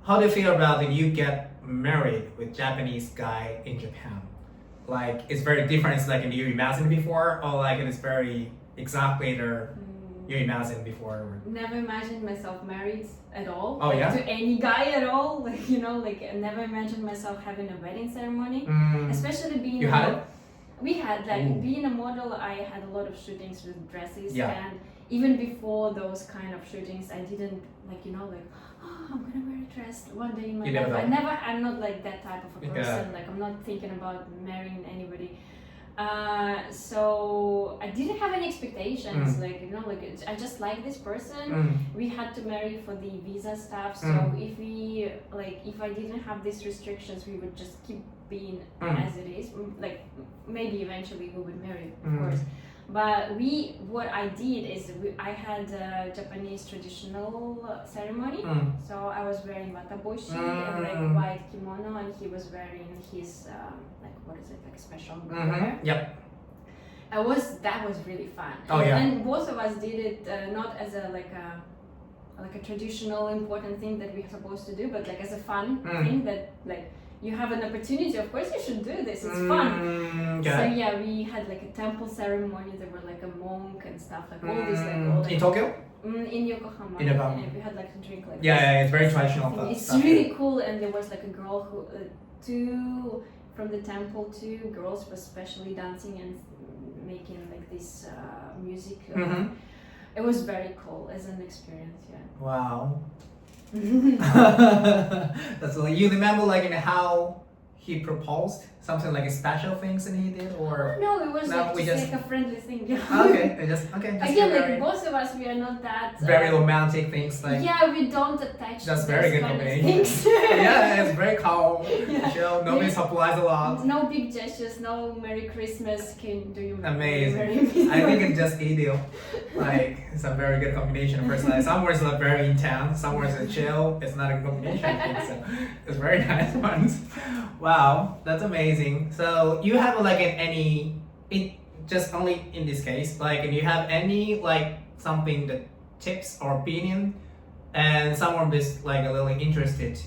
how do you feel about if you get married with Japanese guy in Japan? Like, it's very different. It's like you imagined before, or like it's very exactly there you imagined before. Never imagined myself married at all. Oh, yeah? To any guy at all. Like, you know, like I never imagined myself having a wedding ceremony. Especially being You had it? We had, like, Ooh. being a model, I had a lot of shootings with dresses. Yeah. And even before those kind of shootings, I didn't, like, you know, like, oh, I'm gonna wear a dress one day in my life. I'm not like that type of a person. Like, I'm not thinking about marrying anybody. So I didn't have any expectations. Like, you know, like I just like this person. We had to marry for the visa stuff. So if I didn't have these restrictions, we would just keep being as it is. Like, maybe eventually we would marry, of course. But what I did is I had a Japanese traditional ceremony. So I was wearing wataboshi and like white kimono, and he was wearing his like, what is it, like special wear. Yep. That was really fun. Oh, yeah. And both of us did it not as a traditional important thing that we're supposed to do, but like as a fun thing that like you have an opportunity, of course you should do this, it's fun. Okay. So yeah, we had like a temple ceremony, there were like a monk and stuff, like all this like in Tokyo? In Yokohama. In Yokohama. And we had like a drink like this. Yeah, it's very traditional. It's really cool, and there was like a girl who, from the temple, 2 girls were specially dancing and making like this music. It was very cool as an experience, yeah. Wow. That's like, you remember like how he proposed, something like special things that he did, or no, it was like a friendly thing. Okay, just again, like both of us, we are not that very romantic things, like yeah, we don't attach. That's to very those good kind of combination. things. Yeah, it's very calm, chill. Nobody supplies a lot. No big gestures, no Merry Christmas. Do you amazing? I think it's just ideal. Like, it's a very good combination. First, like somewhere it's like very intense, somewhere it's chill. It's not a combination. I think so. It's very nice ones. Wow, that's amazing. So you have like just only in this case, like, and you have any like something that tips or opinion, and someone is like a little interested,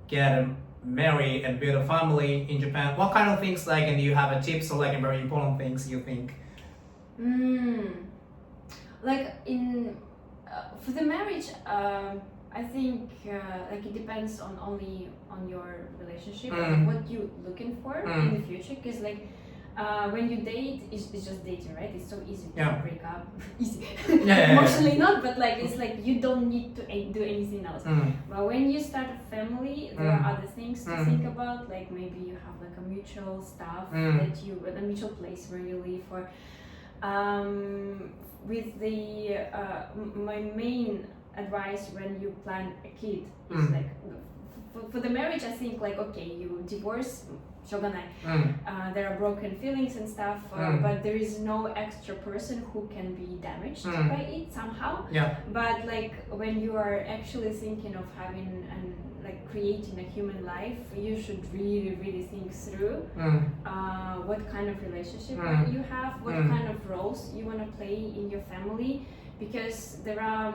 get married and build a family in Japan. What kind of things like, and do you have a tips or like a very important things you think? Like in for the marriage, I think like it depends on your relationship, like what you're looking for in the future. Because like when you date, it's just dating, right? It's so easy to break up, easy. Emotionally not, but like it's like you don't need to do anything else. But when you start a family, there are other things to think about. Like maybe you have like a mutual stuff that you, a mutual place where you live, or with the my main advice when you plan a kid is like for the marriage, I think like, okay, you divorce, shogunai, there are broken feelings and stuff, but there is no extra person who can be damaged by it somehow. But like when you are actually thinking of having and like creating a human life, you should really think through what kind of relationship you have, what kind of roles you want to play in your family, because there are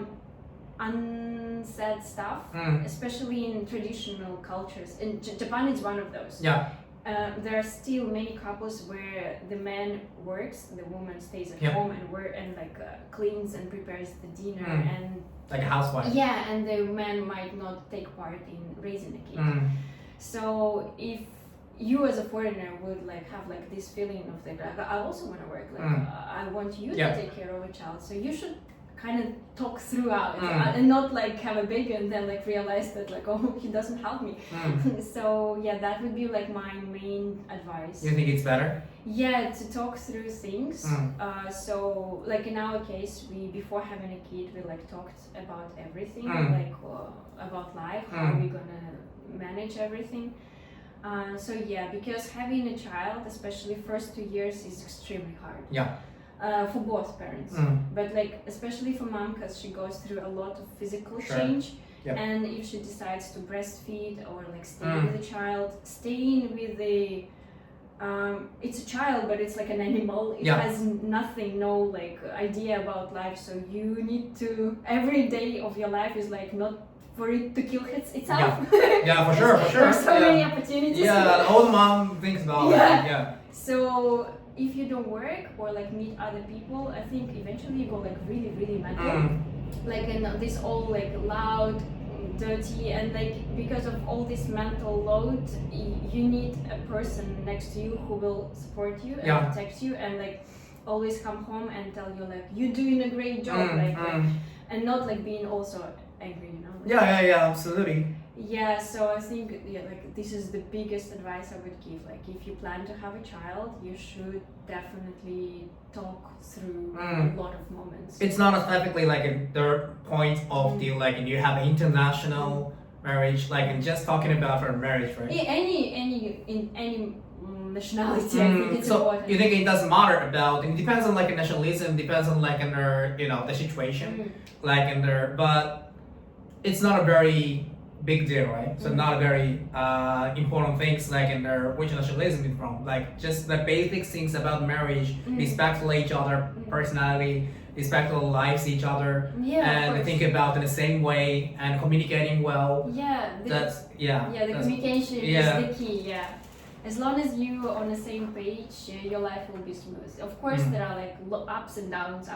unsaid stuff, especially in traditional cultures. In Japan is one of those. There are still many couples where the man works, the woman stays at home and like cleans and prepares the dinner and like a housewife. Yeah, and the man might not take part in raising a kid. So if you as a foreigner would like have like this feeling of like, I also want to work, like I want you to take care of a child, so you should kind of talk throughout and not like have a baby and then like realize that like, oh, he doesn't help me. So yeah, that would be like my main advice. You think it's better? Yeah, to talk through things. So like in our case, we before having a kid, we like talked about everything, like about life, how are we gonna manage everything. So yeah, because having a child, especially first 2 years, is extremely hard. For both parents, but like especially for mom, because she goes through a lot of physical change, and if she decides to breastfeed or like stay with the child, staying with the it's a child, but it's like an animal. It has nothing, no like idea about life. So you need to every day of your life is like not for it to kill itself. Yeah, for sure. There's so many Yeah, opportunities. yeah. All mom thinks about Yeah. it. Yeah. So if you don't work or like meet other people, I think eventually you go like really mental. Like in this all like loud, dirty, and like because of all this mental load, you need a person next to you who will support you and protect you and like always come home and tell you like you're doing a great job, and not like being also angry, you know. Yeah, absolutely. Yeah, so I think like this is the biggest advice I would give. Like if you plan to have a child, you should definitely talk through a lot of moments. It's not specifically like the point of the like you have an international marriage, like just talking about for marriage, right? Any nationality, I think it's so important. you think it doesn't matter about? It depends on like a nationalism, depends on like their the situation, like in their, but it's not a very big deal, right? So not a very important things like in their which nationalism is from, like just the basic things about marriage, respect for each other, personality, respect for lives each other, and think about in the same way and communicating well. The communication is the key. Yeah, as long as you are on the same page, your life will be smooth. Of course, there are like ups and downs.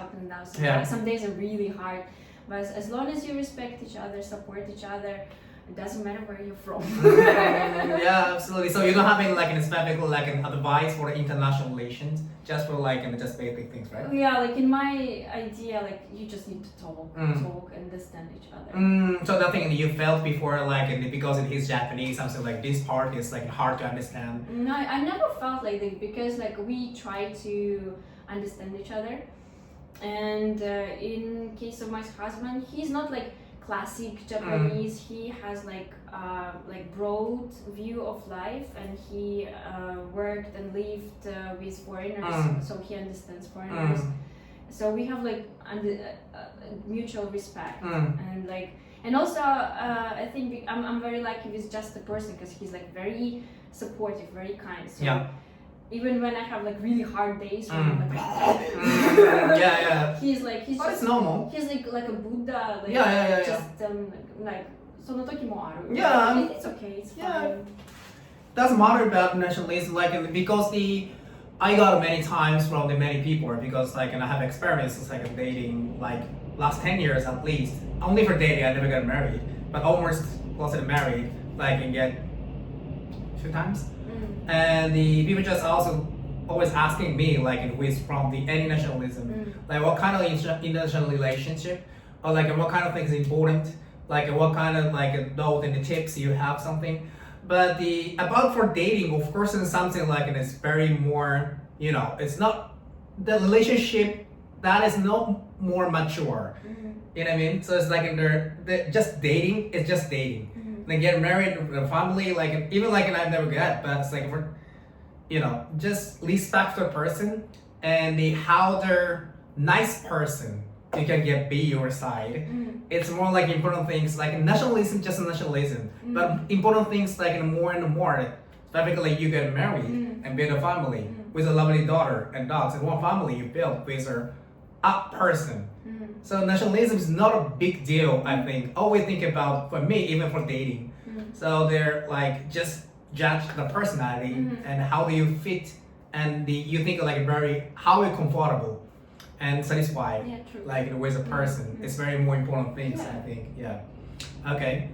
Some days are really hard, but as long as you respect each other, support each other, it doesn't matter where you're from. Yeah, absolutely. So you don't have any like an specific like an advice for international relations, just for like just basic things, right? Yeah, like in my idea, like you just need to talk, understand each other. So nothing you felt before, like because he's Japanese, something like this part is like hard to understand. No, I never felt like that because like we try to understand each other, and in case of my husband, he's not like classic Japanese. He has like broad view of life, and he worked and lived with foreigners, so he understands foreigners. So we have like mutual respect, and like, and also I think I'm very lucky with just the person because he's like very supportive, very kind. So even when I have like really hard days, he's like it's normal. He's like a Buddha. Like, just like その時もある. It's okay. It's fine. Doesn't matter about nationalism, like because I got many times from the many people because like and I have experiences like dating like last 10 years at least. Only for dating, I never got married, but almost close to married, like and get 2 times. And the people just also always asking me like who is from the any nationalism, like what kind of international relationship, or like what kind of things important, like what kind of like note and the tips you have something. But the about for dating, of course, it's something like it's very more, it's not the relationship that is not more mature. You know what I mean? So it's like they're just dating. It's just dating. Like get married with a family, like even like I've never got, but it's like for, just respect the person and how they're nice person you can be your side. It's more like important things like nationalism, just nationalism, but important things like more and more. Specifically, you get married and build a family with a lovely daughter and dogs, and one family you build with a person. So nationalism is not a big deal, I think. Always think about, for me, even for dating. So they're like just judge the personality and how do you fit, and you think like how you're comfortable and satisfied, like with a person. It's very more important things, I think. Okay.